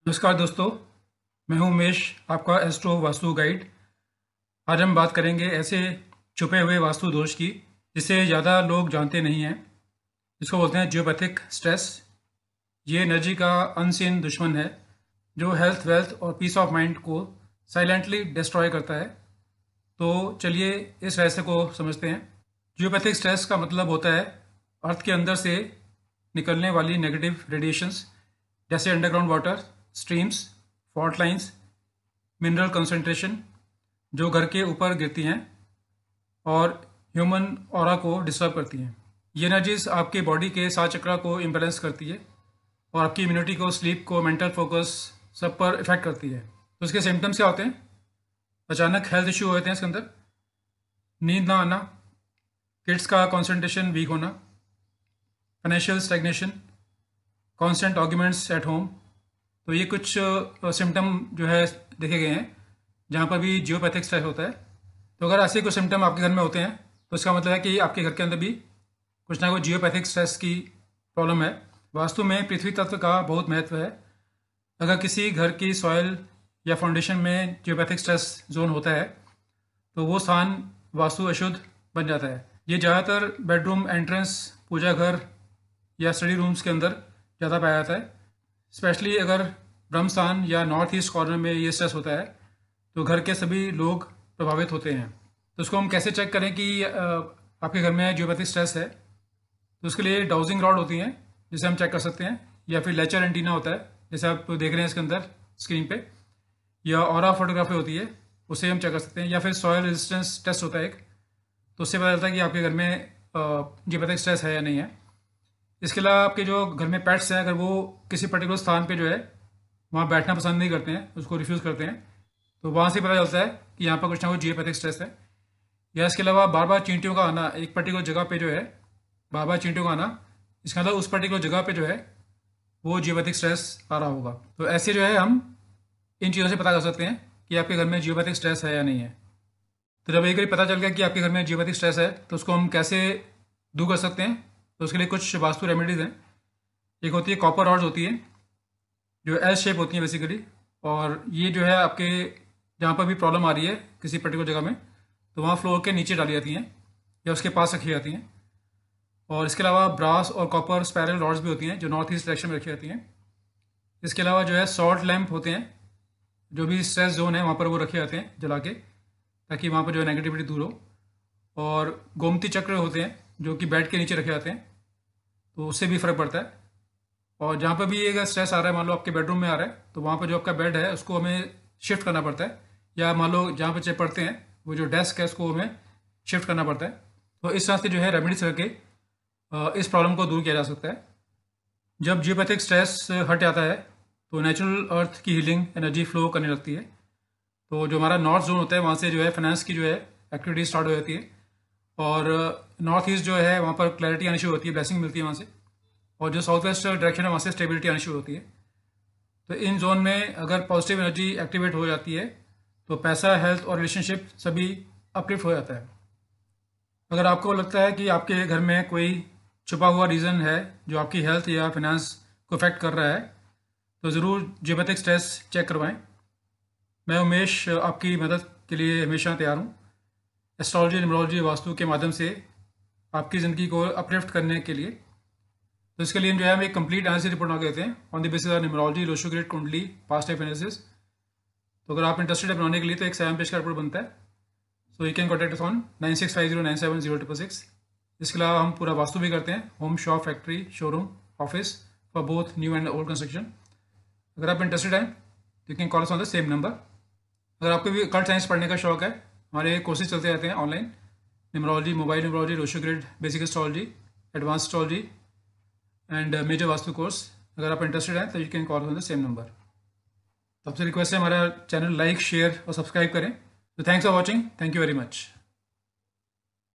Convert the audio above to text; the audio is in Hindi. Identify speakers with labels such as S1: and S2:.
S1: नमस्कार दोस्तों, मैं हूं उमेश, आपका एस्ट्रो वास्तु गाइड। आज हम बात करेंगे ऐसे छुपे हुए वास्तु दोष की जिसे ज़्यादा लोग जानते नहीं हैं। इसको बोलते हैं जियोपैथिक स्ट्रेस। ये एनर्जी का अनसीन दुश्मन है जो हेल्थ, वेल्थ और पीस ऑफ माइंड को साइलेंटली डिस्ट्रॉय करता है। तो चलिए इस रहस्य को समझते हैं। जियोपैथिक स्ट्रेस का मतलब होता है अर्थ के अंदर से निकलने वाली नेगेटिव रेडिएशंस, जैसे underground water, streams, fault lines, mineral concentration जो घर के ऊपर गिरती हैं और ह्यूमन ऑरा को डिस्टर्ब करती हैं। ये एनर्जीज आपके बॉडी के 7 चक्रा को इम्बेलेंस करती है और आपकी इम्यूनिटी को, स्लीप को, मेंटल फोकस सब पर इफेक्ट करती है। तो इसके सिम्टम्स क्या होते हैं? अचानक हेल्थ इश्यू होते हैं इसके अंदर, नींद ना आना, किड्स का कंसंट्रेशन वीक होना, financial stagnation, constant arguments at home. तो ये कुछ सिम्टम जो है देखे गए हैं जहाँ पर भी जियोपैथिक स्ट्रेस होता है। तो अगर ऐसे कुछ सिम्टम आपके घर में होते हैं तो इसका मतलब है कि आपके घर के अंदर भी कुछ ना कुछ जियोपैथिक स्ट्रेस की प्रॉब्लम है। वास्तु में पृथ्वी तत्व का बहुत महत्व है। अगर किसी घर की सॉइल या फाउंडेशन में जियोपैथिक स्ट्रेस जोन होता है तो वो स्थान वास्तु अशुद्ध बन जाता है। ये ज़्यादातर बेडरूम, एंट्रेंस, पूजा घर या स्टडी रूम्स के अंदर ज़्यादा पाया जाता है। स्पेशली अगर ब्रह्म स्थान या नॉर्थ ईस्ट कॉर्नर में ये स्ट्रेस होता है तो घर के सभी लोग प्रभावित होते हैं। तो उसको हम कैसे चेक करें कि आपके घर में जियोपैथिक स्ट्रेस है? तो उसके लिए डाउजिंग रॉड होती हैं जिसे हम चेक कर सकते हैं, या फिर लेचर एंटीना होता है जैसे आप देख रहे हैं इसके अंदर स्क्रीन पे, या ऑरा फोटोग्राफी होती है, उसे हम चेक कर सकते हैं, या फिर सॉयल रेजिस्टेंस टेस्ट होता है एक। तो उससे पता चलता है कि आपके घर में जियोपैथिक स्ट्रेस है या नहीं है। इसके अलावा आपके जो घर में पेट्स हैं, अगर वो किसी पर्टिकुलर स्थान पे जो है वहाँ बैठना पसंद नहीं करते हैं, उसको रिफ्यूज़ करते हैं, तो वहाँ से पता चलता है कि यहाँ पर कुछ ना कुछ जियोपैथिक स्ट्रेस है। या इसके अलावा बार बार चींटियों का आना, एक पर्टिकुलर जगह पे जो है बार बार चींटियों का आना, इसका मतलब उस पर्टिकुलर जगह पे जो है वो जियोपैथिक स्ट्रेस आ रहा होगा। तो ऐसे जो है हम इन चीज़ों से पता कर सकते हैं कि आपके घर में जियोपैथिक स्ट्रेस है या नहीं है। तो जब एक बार पता चल गया कि आपके घर में जियोपैथिक स्ट्रेस है तो उसको हम कैसे दूर कर सकते हैं? तो उसके लिए कुछ वास्तु रेमेडीज़ हैं। एक होती है कॉपर रॉड्स होती है जो एल शेप होती हैं बेसिकली, और ये जो है आपके जहाँ पर भी प्रॉब्लम आ रही है किसी पर्टिकुलर जगह में तो वहाँ फ्लोर के नीचे डाली जाती हैं या उसके पास रखी जाती हैं। और इसके अलावा ब्रास और कॉपर स्पायरल रॉड्स भी होती हैं जो नॉर्थ ईस्ट डायरेक्शन में रखी जाती हैं। इसके अलावा जो है सॉल्ट लैम्प होते हैं, जो भी स्ट्रेस जोन है वहाँ पर वो रखे जाते हैं जला के, ताकि वहाँ पर जो है नेगेटिविटी दूर हो। और गोमती चक्र होते हैं जो कि बेड के नीचे रखे जाते हैं, तो उससे भी फ़र्क पड़ता है। और जहाँ पर भी ये अगर स्ट्रेस आ रहा है, मान लो आपके बेडरूम में आ रहा है, तो वहाँ पर जो आपका बेड है उसको हमें शिफ्ट करना पड़ता है, या मान लो जहाँ पर पढ़ते हैं वो जो डेस्क है उसको हमें शिफ्ट करना पड़ता है। तो इस तरह से जो है रेमेडीज करके इस प्रॉब्लम को दूर किया जा सकता है। जब जियोपैथिक स्ट्रेस हट जाता है तो नेचुरल अर्थ की हीलिंग एनर्जी फ्लो करने लगती है। तो जो हमारा नॉर्थ जोन होता है वहाँ से जो है फाइनेंस की जो है एक्टिविटी स्टार्ट हो जाती है, और नॉर्थ ईस्ट जो है वहाँ पर क्लैरिटी आनी शुरू होती है, ब्लेसिंग मिलती है वहाँ से। और जो साउथ वेस्ट डायरेक्शन है वहाँ से स्टेबिलिटी आनी शुरू होती है। तो इन जोन में अगर पॉजिटिव एनर्जी एक्टिवेट हो जाती है तो पैसा, हेल्थ और रिलेशनशिप सभी अपलिफ्ट हो जाता है। अगर आपको लगता है कि आपके घर में कोई छुपा हुआ रीज़न है जो आपकी हेल्थ या फाइनेंस को अफेक्ट कर रहा है तो ज़रूर जियोपैथिक स्ट्रेस चेक करवाएं। मैं उमेश आपकी मदद के लिए हमेशा तैयार हूँ। एस्ट्रोलॉजी, न्यूमरोलॉजी, वास्तु के माध्यम से आपकी ज़िंदगी को अपलिफ्ट करने के लिए। तो इसके लिए हम जो है हम एक कंप्लीट एनालिसिस रिपोर्ट बना के देते हैं on the basis of numerology, Lo Shu grid, kundli, past life analysis. तो अगर आप इंटरेस्टेड है बनाने के लिए तो एक 7 पेज का रिपोर्ट बनता है। So you can contact us on 96509706। इसके अलावा हम पूरा वास्तु भी करते हैं, home, shop, factory, showroom, office, for both new and old construction. अगर आप इंटरेस्टेड हैं तो you can call us on the same number. अगर आपको भी कल्ट साइंस पढ़ने का शौक है, हमारे कोर्सेज चलते रहते हैं online, numerology, mobile numerology, Lo Shu grid, basic astrology, advance astrology and major vastu course. अगर आप इंटरेस्टेड हैं तो you can call on the same number. तो आपसे रिक्वेस्ट है हमारा चैनल लाइक, शेयर और सब्सक्राइब करें। तो thanks for watching, thank you very much.